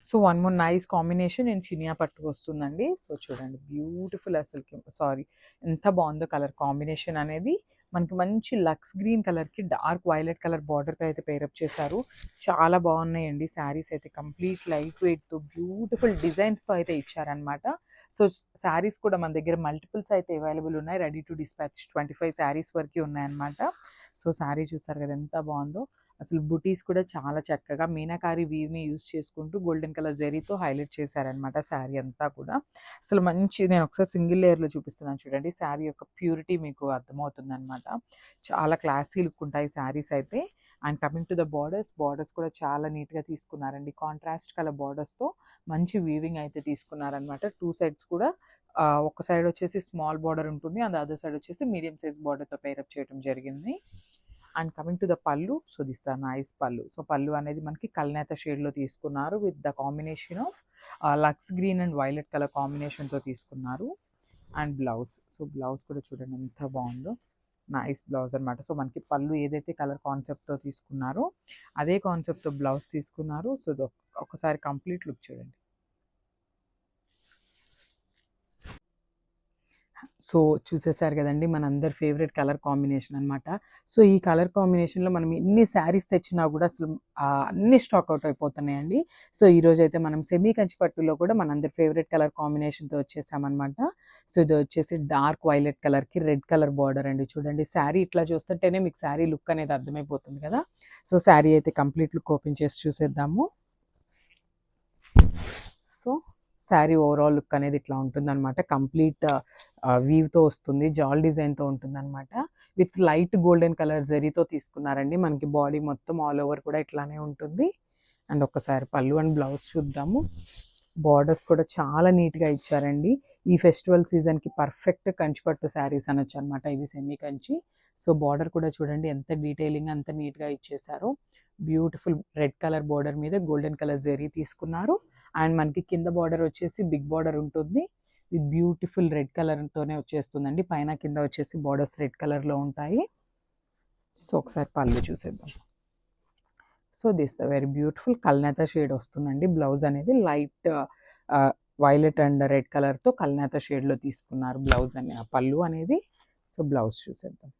So one more nice combination నేను చినియా పట్టు వస్తుందండి. సో చూడండి బ్యూటిఫుల్ అసలుకి సారీ ఎంత బాగుందో కలర్ కాంబినేషన్ అనేది. మనకి మంచి లక్స్ గ్రీన్ కలర్కి డార్క్ వైలెట్ కలర్ బార్డర్తో అయితే పేరప్ చేశారు. చాలా బాగున్నాయండి శారీస్ అయితే. కంప్లీట్ లైట్ వెయిట్తో బ్యూటిఫుల్ డిజైన్స్తో అయితే ఇచ్చారనమాట. సో శారీస్ కూడా మన దగ్గర మల్టిపుల్స్ అయితే అవైలబుల్ ఉన్నాయి. రెడీ టు డిస్పాచ్ 25 శారీస్ వరకు ఉన్నాయన్నమాట. సో శారీ చూసారు కదా ఎంత బాగుందో. అసలు బుటీస్ కూడా చాలా చక్కగా మీనాకారి వీవ్ని యూస్ చేసుకుంటూ గోల్డెన్ కలర్ జరీతో హైలైట్ చేశారనమాట శారీ అంతా కూడా. అసలు మంచి నేను ఒకసారి సింగిల్ లేయర్లో చూపిస్తున్నాను చూడండి. శారీ యొక్క ప్యూరిటీ మీకు అర్థమవుతుంది అనమాట. చాలా క్లాసీ లుక్ ఉంటాయి శారీస్ అయితే. And coming to the borders కూడా చాలా నీట్గా తీసుకున్నారండి. కాంట్రాస్ట్ కలర్ బార్డర్స్తో మంచి వీవింగ్ అయితే తీసుకున్నారనమాట. 2 సైడ్స్ కూడా ఒక సైడ్ వచ్చేసి స్మాల్ బార్డర్ ఉంటుంది, అండ్ అదర్ సైడ్ వచ్చేసి మీడియం సైజ్ బార్డర్తో పేరప్ చేయడం జరిగింది. And coming to the pallu, so this the nice pallu. So pallu అనేది మనకి కల్నేత షేడ్లో తీసుకున్నారు with the combination of lux green and violet colour కాంబినేషన్తో తీసుకున్నారు. అండ్ బ్లౌజ్, సో బ్లౌజ్ కూడా చూడండి ఎంత బాగుందో. నైస్ బ్లౌజ్ అనమాట. సో మనకి పళ్ళు ఏదైతే కలర్ కాన్సెప్ట్తో తీసుకున్నారో అదే కాన్సెప్ట్తో బ్లౌజ్ తీసుకున్నారు. సో ఒకసారి కంప్లీట్ లుక్ చూడండి. సో చూసేసారు కదండి మనందరి ఫేవరెట్ కలర్ కాంబినేషన్ అనమాట. సో ఈ కలర్ కాంబినేషన్లో మనం ఎన్ని శారీస్ తెచ్చినా కూడా అసలు అన్ని స్టాక్ అవుట్ అయిపోతున్నాయండి. సో ఈరోజు అయితే మనం సెమీ కంచి పట్టులో కూడా మనందరి ఫేవరెట్ కలర్ కాంబినేషన్తో వచ్చేసామన్నమాట. సో ఇది వచ్చేసి డార్క్ వైలెట్ కలర్కి రెడ్ కలర్ బార్డర్ అండి. చూడండి శారీ ఇట్లా చూస్తుంటేనే మీకు శారీ లుక్ అనేది అర్థమైపోతుంది కదా. సో శారీ అయితే కంప్లీట్ లుక్ ఓపెన్ చేసి చూసేద్దాము. సో శారీ ఓవరాల్ లుక్ అనేది ఇట్లా ఉంటుందన్నమాట. కంప్లీట్ వీవ్తో వస్తుంది, జాల్ డిజైన్తో ఉంటుందన్నమాట. విత్ లైట్ గోల్డెన్ కలర్ జరీతో తీసుకున్నారండి. మనకి బాడీ మొత్తం ఆల్ ఓవర్ కూడా ఇట్లానే ఉంటుంది. అండ్ ఒక్కసారి పళ్ళు అండ్ బ్లౌజ్ చూద్దాము. బార్డర్స్ కూడా చాలా నీట్గా ఇచ్చారండి. ఈ ఫెస్టివల్ సీజన్కి పర్ఫెక్ట్ కంచిపట్టు శారీస్ అనొచ్చు అనమాట ఇవి సెమీ కంచి. సో బార్డర్ కూడా చూడండి ఎంత డీటెయిలింగ్ అంత నీట్గా ఇచ్చేసారు. బ్యూటిఫుల్ రెడ్ కలర్ బార్డర్ మీద గోల్డెన్ కలర్ జరీ తీసుకున్నారు. అండ్ మనకి కింద బార్డర్ వచ్చేసి బిగ్ బార్డర్ ఉంటుంది విత్ బ్యూటిఫుల్ రెడ్ కలర్తోనే వచ్చేస్తుందండి. పైన కింద వచ్చేసి బార్డర్స్ రెడ్ కలర్లో ఉంటాయి. సో ఒకసారి పళ్ళు చూసేద్దాం. So this the very beautiful కల్నేత షేడ్ వస్తుందండి. బ్లౌజ్ అనేది లైట్ వైలెట్ అండ్ రెడ్ కలర్తో కల్నేత షేడ్లో తీసుకున్నారు బ్లౌజ్ అని పళ్ళు అనేది. సో బ్లౌజ్ చూసేద్దాం.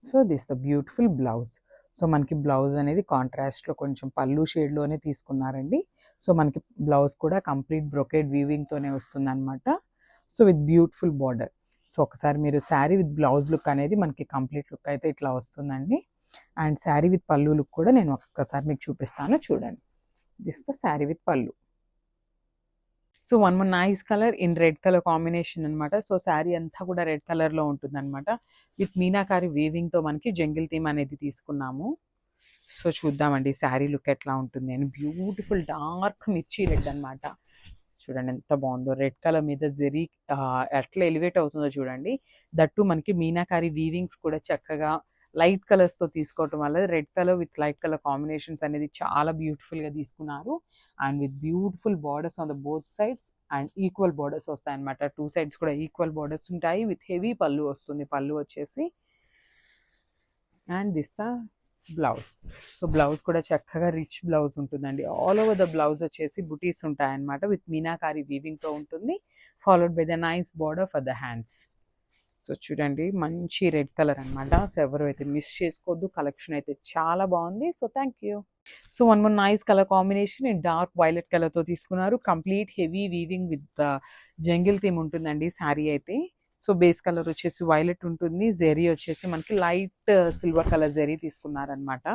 So this the beautiful blouse. So మనకి బ్లౌజ్ అనేది కాంట్రాస్ట్లో కొంచెం పళ్ళు షేడ్లోనే తీసుకున్నారండి. సో మనకి బ్లౌజ్ కూడా కంప్లీట్ బ్రొకేడ్ వీవింగ్తోనే వస్తుందన్నమాట. So with beautiful border. So ఒకసారి మీరు శారీ విత్ బ్లౌజ్ లుక్ అనేది మనకి కంప్లీట్ లుక్ అయితే ఇట్లా వస్తుందండి. అండ్ శారీ విత్ పళ్ళు లుక్ కూడా నేను ఒక్కసారి మీకు చూపిస్తాను చూడండి. దిస్ ద శారీ విత్ పళ్ళు. So one more nice colour in red colour combination అనమాట. సో శారీ అంతా కూడా రెడ్ కలర్లో ఉంటుంది అనమాట. విత్ మీనాకారి వీవింగ్తో మనకి జంగిల్ థీమ్ అనేది తీసుకున్నాము. సో చూద్దామండి శారీ లుక్ ఎట్లా ఉంటుంది అని. బ్యూటిఫుల్ డార్క్ మిర్చి రెడ్ అనమాట. చూడండి ఎంత బాగుందో. రెడ్ కలర్ మీద జరీ ఎట్లా ఎలివేట్ అవుతుందో చూడండి. దట్టు మనకి మీనాకారి వీవింగ్స్ కూడా చక్కగా లైట్ కలర్స్తో తీసుకోవటం వల్ల red colour with light colour combinations అనేది చాలా బ్యూటిఫుల్గా తీసుకున్నారు. And with beautiful borders on the both sides and equal borders వస్తాయి అనమాట. 2 సైడ్స్ కూడా ఈక్వల్ బార్డర్స్ ఉంటాయి. విత్ హెవీ పళ్ళు వస్తుంది. పళ్ళు వచ్చేసి and this the blouse. So blouse కూడా చక్కగా రిచ్ బ్లౌజ్ ఉంటుందండి. ఆల్ ఓవర్ ద బ్లౌజ్ వచ్చేసి బుటీస్ ఉంటాయన్నమాట. విత్ మీనాకారి వీవింగ్తో ఉంటుంది. Followed by the nice border for the hands. So చూడండి మంచి రెడ్ కలర్ అనమాట. సో ఎవరు అయితే మిస్ చేసుకోవద్దు. కలెక్షన్ అయితే చాలా బాగుంది. So thank you. So one more nice colour combination in dark violet కలర్తో తీసుకున్నారు. Complete heavy weaving with jungle theme ఉంటుందండి శారీ అయితే. సో బేస్ కలర్ వచ్చేసి వైలెట్ ఉంటుంది. జెరీ వచ్చేసి మనకి లైట్ సిల్వర్ కలర్ జెరీ తీసుకున్నారనమాట.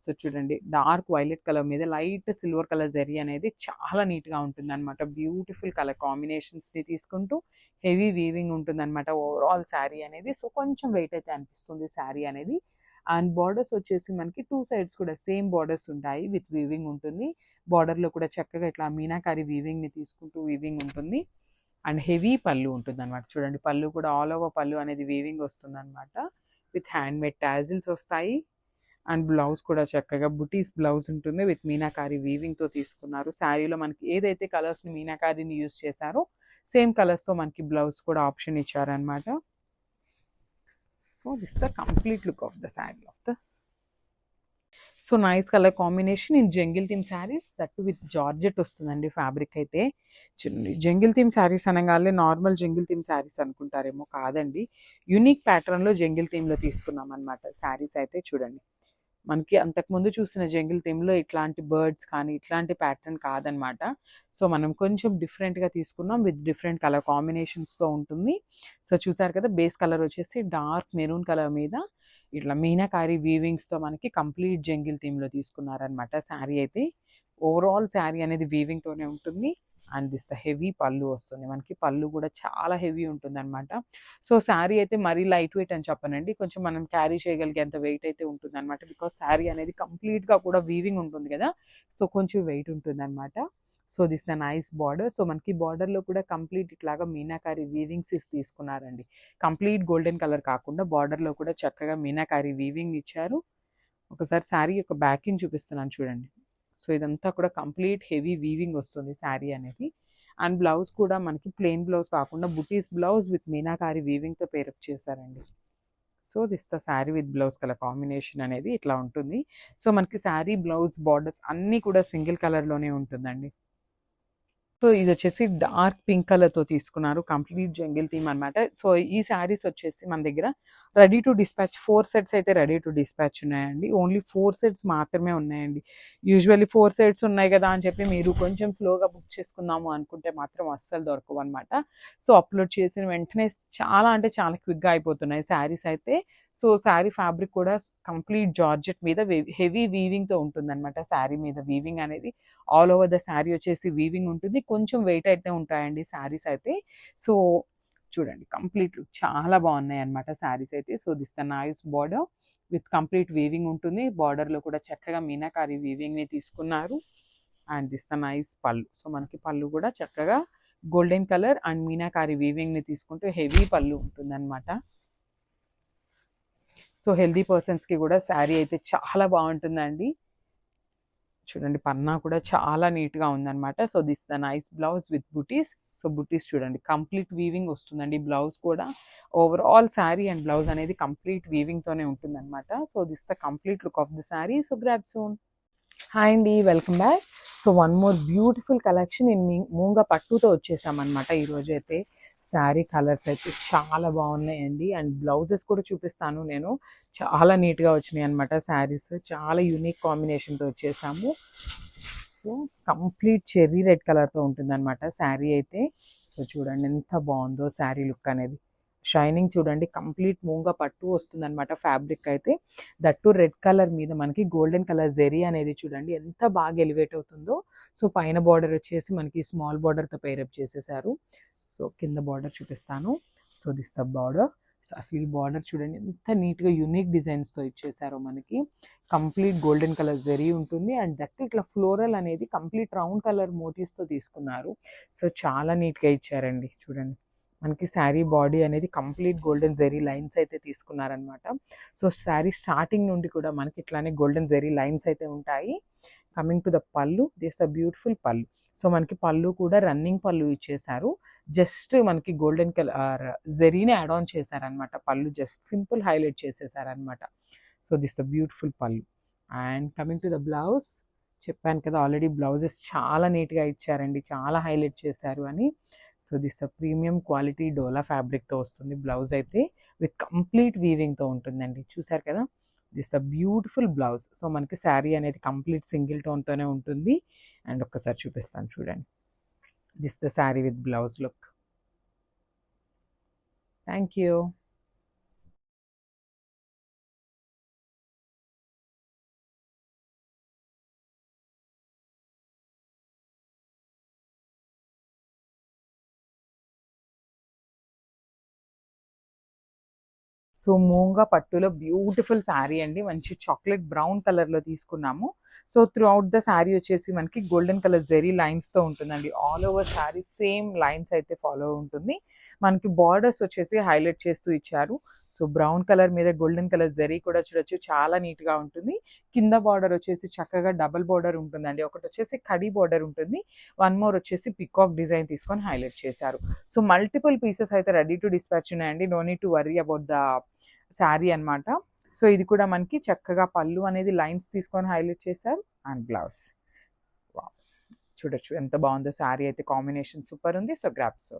సో చూడండి డార్క్ వైలెట్ కలర్ మీద లైట్ సిల్వర్ కలర్ జరీ అనేది చాలా నీట్గా ఉంటుంది అనమాట. బ్యూటిఫుల్ కలర్ కాంబినేషన్స్ని తీసుకుంటూ హెవీ వీవింగ్ ఉంటుంది అనమాట ఓవరాల్ శారీ అనేది. సో కొంచెం వెయిట్ అయితే అనిపిస్తుంది శారీ అనేది. అండ్ బార్డర్స్ వచ్చేసి మనకి 2 సైడ్స్ కూడా సేమ్ బార్డర్స్ ఉంటాయి. విత్ వీవింగ్ ఉంటుంది. బార్డర్లో కూడా చక్కగా ఇట్లా మీనాకారి వీవింగ్ని తీసుకుంటూ వీవింగ్ ఉంటుంది. అండ్ హెవీ పళ్ళు ఉంటుంది అనమాట. చూడండి పళ్ళు కూడా ఆల్ ఓవర్ పళ్ళు అనేది వీవింగ్ వస్తుంది అనమాట. విత్ హ్యాండ్ మేడ్ టాజిల్స్ వస్తాయి. అండ్ బ్లౌజ్ కూడా చక్కగా బుటీస్ బ్లౌజ్ ఉంటుంది. విత్ మీనాకారి వీవింగ్తో తీసుకున్నారు. శారీలో మనకి ఏదైతే కలర్స్ని మీనాకారిని యూజ్ చేశారో సేమ్ కలర్స్తో మనకి బ్లౌజ్ కూడా ఆప్షన్ ఇచ్చారనమాట. So this the complete look of the sari of the so nice colour combination in jungle theme saris, that with georgette వస్తుందండి ఫ్యాబ్రిక్ అయితే. జంగిల్ థీమ్ శారీస్ అనగానే నార్మల్ జంగిల్ థీమ్ శారీస్ అనుకుంటారేమో, కాదండి. యూనిక్ ప్యాటర్న్లో జంగిల్ థీమ్లో తీసుకున్నాం అనమాట శారీస్ అయితే. చూడండి, మనకి అంతకుముందు చూసిన జంగిల్ థీమ్లో ఇట్లాంటి బర్డ్స్ కానీ ఇట్లాంటి ప్యాటర్న్ కాదనమాట. సో మనం కొంచెం డిఫరెంట్గా తీసుకున్నాం, విత్ డిఫరెంట్ కలర్ కాంబినేషన్స్తో ఉంటుంది. సో చూసారు కదా, బేస్ కలర్ వచ్చేసి డార్క్ మెరూన్ కలర్ మీద ఇట్లా మీనాకారి వీవింగ్స్తో మనకి కంప్లీట్ జంగిల్ థీమ్లో తీసుకున్నారనమాట శారీ అయితే. ఓవరాల్ శారీ అనేది వీవింగ్తోనే ఉంటుంది. అండ్ దిస్ ద హెవీ పళ్ళు వస్తుంది మనకి. పళ్ళు కూడా చాలా హెవీ ఉంటుంది అనమాట. సో శారీ అయితే మరీ లైట్ వెయిట్ అని చెప్పనండి, కొంచెం మనం క్యారీ చేయగలిగేంత వెయిట్ అయితే ఉంటుంది అనమాట. బికాస్ శారీ అనేది కంప్లీట్గా కూడా వీవింగ్ ఉంటుంది కదా, సో కొంచెం వెయిట్ ఉంటుంది అనమాట. So this the nice border. So మనకి బార్డర్లో కూడా కంప్లీట్ ఇట్లాగా మీనాకారి వీవింగ్స్ తీసుకున్నారండి. కంప్లీట్ గోల్డెన్ కలర్ కాకుండా బార్డర్లో కూడా చక్కగా మీనాకారి వీవింగ్ ఇచ్చారు. ఒకసారి శారీ యొక్క బ్యాకింగ్ చూపిస్తున్నాను చూడండి. సో ఇదంతా కూడా కంప్లీట్ హెవీ వీవింగ్ వస్తుంది శారీ అనేది. అండ్ బ్లౌజ్ కూడా మనకి ప్లెయిన్ బ్లౌజ్ కాకుండా బుటీస్ బ్లౌజ్ విత్ మీనాకారి వీవింగ్తో పేరప్ చేశారండి. So this the sari with blouse colour combination అనేది ఇట్లా ఉంటుంది. సో మనకి శారీ బ్లౌజ్ బార్డర్స్ అన్నీ కూడా సింగిల్ కలర్లోనే ఉంటుందండి. సో ఇది వచ్చేసి డార్క్ పింక్ కలర్తో తీసుకున్నారు, కంప్లీట్ జంగిల్ థీమ్ అనమాట. సో ఈ శారీస్ వచ్చేసి మన దగ్గర రెడీ టు డిస్పాచ్ 4 సెట్స్ అయితే రెడీ టు డిస్పాచ్ ఉన్నాయండి. ఓన్లీ 4 సెట్స్ మాత్రమే ఉన్నాయండి. యూజువల్లీ 4 సెట్స్ ఉన్నాయి కదా అని చెప్పి మీరు కొంచెం స్లోగా బుక్ చేసుకుందాము అనుకుంటే మాత్రం అస్సలు దొరకవు అనమాట. సో అప్లోడ్ చేసిన వెంటనే చాలా అంటే చాలా క్విక్గా అయిపోతున్నాయి శారీస్ అయితే. సో శారీ ఫ్యాబ్రిక్ కూడా కంప్లీట్ జార్జెట్ మీద హెవీ వీవింగ్తో ఉంటుందన్నమాట. శారీ మీద వీవింగ్ అనేది ఆల్ ఓవర్ ద శారీ వచ్చేసి వీవింగ్ ఉంటుంది. కొంచెం వెయిట్ అయితే ఉంటాయండి శారీస్ అయితే. సో చూడండి, కంప్లీట్ చాలా బాగున్నాయి అనమాట శారీస్ అయితే. So this the nice border with complete weaving ఉంటుంది. బార్డర్లో కూడా చక్కగా మీనాకారి వీవింగ్ని తీసుకున్నారు. And this the nice pallu. So మనకి పళ్ళు కూడా చక్కగా గోల్డెన్ కలర్ అండ్ మీనాకారి వీవింగ్ని తీసుకుంటూ హెవీ పళ్ళు ఉంటుందన్నమాట. సో హెల్దీ పర్సన్స్కి కూడా శారీ అయితే చాలా బాగుంటుందండి. చూడండి, పన్నా కూడా చాలా నీట్గా ఉందన్నమాట. So this the nice blouse with బుటీస్. సో బుటీస్ చూడండి, కంప్లీట్ వీవింగ్ వస్తుందండి. బ్లౌజ్ కూడా ఓవరాల్ శారీ అండ్ బ్లౌజ్ అనేది కంప్లీట్ వీవింగ్తోనే ఉంటుందన్నమాట. So this the complete look of the sari. So grab soon. Hi అండి, welcome back. So one more beautiful collection in మూంగా పట్టుతో వచ్చేసామన్నమాట ఈరోజు అయితే. శారీ కలర్స్ అయితే చాలా బాగున్నాయండి. అండ్ బ్లౌజెస్ కూడా చూపిస్తాను నేను. చాలా నీట్గా వచ్చినాయి అనమాట శారీస్. చాలా యూనిక్ కాంబినేషన్తో వచ్చేసాము. సో కంప్లీట్ చెర్రీ రెడ్ కలర్తో ఉంటుందన్నమాట శారీ అయితే. సో చూడండి ఎంత బాగుందో శారీ లుక్ అనేది. షైనింగ్ చూడండి, కంప్లీట్ మూంగా పట్టు వస్తుంది అనమాట ఫ్యాబ్రిక్ అయితే. దట్టు రెడ్ కలర్ మీద మనకి గోల్డెన్ కలర్ జెరీ అనేది చూడండి ఎంత బాగా ఎలివేట్ అవుతుందో. సో పైన బార్డర్ వచ్చేసి మనకి స్మాల్ బార్డర్తో పేరప్ చేసేసారు. సో కింద బార్డర్ చూపిస్తాను. So this the border. అసలు ఈ బార్డర్ చూడండి ఎంత నీట్గా యూనిక్ డిజైన్స్తో ఇచ్చేసారో మనకి. కంప్లీట్ గోల్డెన్ కలర్ జెరీ ఉంటుంది. అండ్ దట్ ఇట్లా ఫ్లోరల్ అనేది కంప్లీట్ రౌండ్ కలర్ మోటివ్స్తో తీసుకున్నారు. సో చాలా నీట్గా ఇచ్చారండి. చూడండి, మనకి శారీ బాడీ అనేది కంప్లీట్ గోల్డెన్ జెరీ లైన్స్ అయితే తీసుకున్నారనమాట. సో శారీ స్టార్టింగ్ నుండి కూడా మనకి ఇట్లానే గోల్డెన్ జెరీ లైన్స్ అయితే ఉంటాయి. Coming to the pallu, this a beautiful pallu. So మనకి పళ్ళు కూడా రన్నింగ్ పళ్ళు ఇచ్చేసారు. జస్ట్ మనకి గోల్డెన్ కలర్ జెరీని యాడ్ ఆన్ చేశారనమాట. పళ్ళు జస్ట్ సింపుల్ హైలైట్ చేసేసారనమాట. So this the beautiful pallu. And coming to the blouse, చెప్పాను కదా ఆల్రెడీ బ్లౌజెస్ చాలా నీట్గా ఇచ్చారండి, చాలా హైలైట్ చేశారు అని. సో దిస్ ప్రీమియం క్వాలిటీ డోలా ఫ్యాబ్రిక్తో వస్తుంది బ్లౌజ్ అయితే, విత్ కంప్లీట్ వీవింగ్తో ఉంటుందండి. చూసారు కదా, దిస్ బ్యూటిఫుల్ బ్లౌజ్. సో మనకి శారీ అనేది కంప్లీట్ సింగిల్ టోన్తోనే ఉంటుంది. అండ్ ఒక్కసారి చూపిస్తాను చూడండి, this the sari with blouse look. Thank you. So మూంగా పట్టులో బ్యూటిఫుల్ శారీ అండి, మంచి చాక్లెట్ బ్రౌన్ కలర్లో తీసుకున్నాము. So throughout the sari వచ్చేసి మనకి గోల్డెన్ కలర్ జెరీ లైన్స్తో ఉంటుందండి. All over sari same lines అయితే ఫాలో ఉంటుంది. మనకి బార్డర్స్ వచ్చేసి హైలైట్ చేస్తూ ఇచ్చారు. సో బ్రౌన్ కలర్ మీద గోల్డెన్ కలర్ జెరీ కూడా చూడొచ్చు, చాలా నీట్గా ఉంటుంది. కింద బార్డర్ వచ్చేసి చక్కగా డబల్ బార్డర్ ఉంటుందండి. ఒకటి వచ్చేసి కడీ బార్డర్ ఉంటుంది, వన్ మోర్ వచ్చేసి పికాక్ డిజైన్ తీసుకొని హైలైట్ చేశారు. సో మల్టిపుల్ పీసెస్ అయితే రెడీ టు డిస్పాచ్ ఉన్నాయండి. No need to worry about the sari అనమాట. సో ఇది కూడా మనకి చక్కగా పళ్ళు అనేది లైన్స్ తీసుకొని హైలైట్ చేశారు అండ్ బ్లౌజ్. చూడొచ్చు ఎంత బాగుందో, శారీ అయితే కాంబినేషన్ సూపర్ ఉంది. So grab so